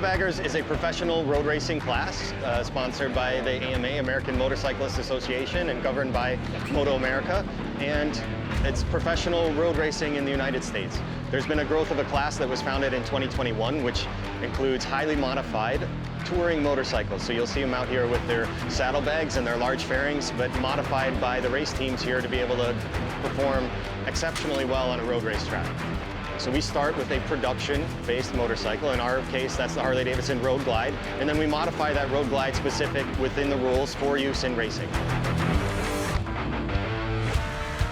Baggers is a professional road racing class sponsored by the AMA, American Motorcyclist Association, and governed by Moto America. And it's professional road racing in the United States. There's been a growth of a class that was founded in 2021, which includes highly modified touring motorcycles. So you'll see them out here with their saddlebags and their large fairings, but modified by the race teams here to be able to perform exceptionally well on a road race track. So we start with a production-based motorcycle. In our case, that's the Harley-Davidson Road Glide. And then we modify that Road Glide specific within the rules for use in racing.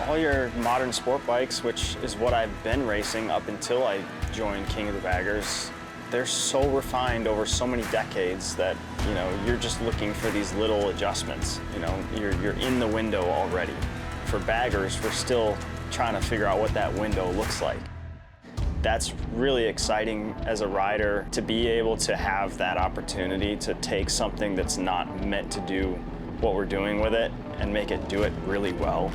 All your modern sport bikes, which is what I've been racing up until I joined King of the Baggers, they're so refined over so many decades that, you know, you're just looking for these little adjustments. You know, you're in the window already. For baggers, we're still trying to figure out what that window looks like. That's really exciting as a rider to be able to have that opportunity to take something that's not meant to do what we're doing with it and make it do it really well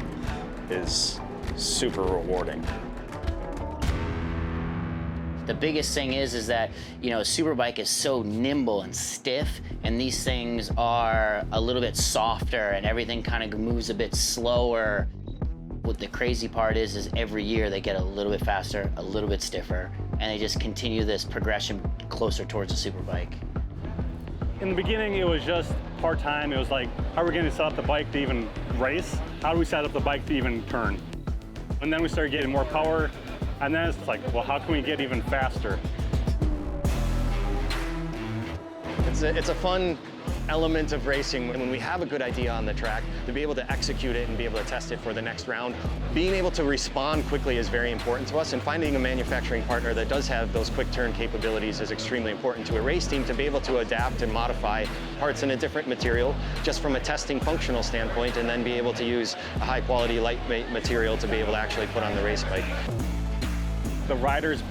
is super rewarding. The biggest thing is that, you know, a superbike is so nimble and stiff, and these things are a little bit softer and everything kind of moves a bit slower. What the crazy part is every year they get a little bit faster, a little bit stiffer, and they just continue this progression closer towards a superbike. In the beginning, it was just part-time. It was like, how are we going to set up the bike to even race? How do we set up the bike to even turn? And then we started getting more power, and then it's like, well, how can we get even faster? It's a fun element of racing when we have a good idea on the track, to be able to execute it and be able to test it for the next round. Being able to respond quickly is very important to us, and finding a manufacturing partner that does have those quick turn capabilities is extremely important to a race team to be able to adapt and modify parts in a different material just from a testing functional standpoint, and then be able to use a high quality lightweight material to be able to actually put on the race bike. The riders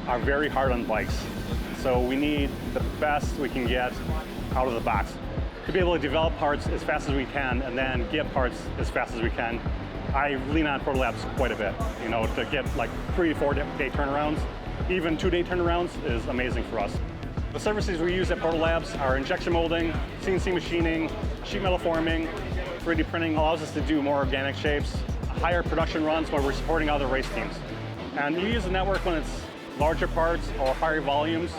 are very hard on bikes, so we need the best we can get out of the box to be able to develop parts as fast as we can and then get parts as fast as we can. I lean on Protolabs quite a bit, you know, to get like 3 to 4 day turnarounds. Even 2-day turnarounds is amazing for us. The services we use at Protolabs are injection molding, CNC machining, sheet metal forming, 3D printing allows us to do more organic shapes, higher production runs where we're supporting other race teams. And you use the network when it's larger parts or higher volumes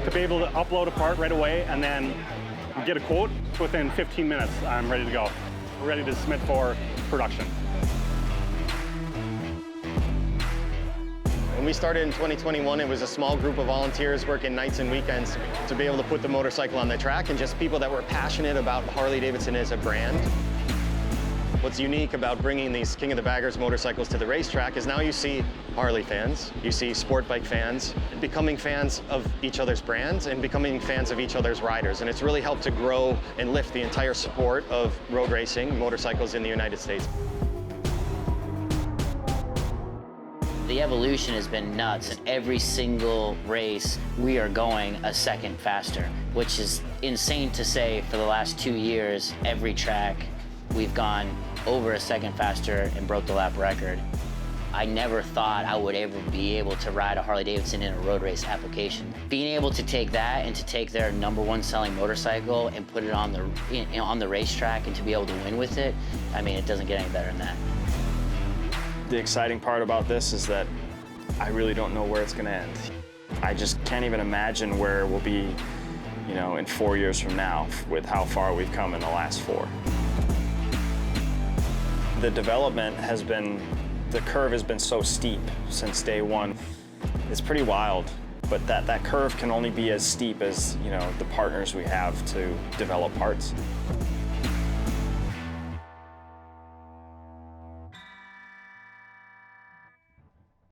to be able to upload a part right away and then get a quote within 15 minutes. I'm ready to go. We're ready to submit for production. When we started in 2021, it was a small group of volunteers working nights and weekends to be able to put the motorcycle on the track, and just people that were passionate about Harley-Davidson as a brand. What's unique about bringing these King of the Baggers motorcycles to the racetrack is now you see Harley fans, you see sport bike fans, becoming fans of each other's brands and becoming fans of each other's riders. And it's really helped to grow and lift the entire sport of road racing, motorcycles in the United States. The evolution has been nuts. In every single race, we are going a second faster, which is insane to say. For the last 2 years, every track, we've gone over a second faster and broke the lap record. I never thought I would ever be able to ride a Harley-Davidson in a road race application. Being able to take that and to take their #1 selling motorcycle and put it on the racetrack and to be able to win with it, I mean, it doesn't get any better than that. The exciting part about this is that I really don't know where it's going to end. I just can't even imagine where we'll be, you know, in 4 years from now with how far we've come in the last 4. The development has been, the curve has been so steep since day one. It's pretty wild, but that curve can only be as steep as, you know, the partners we have to develop parts.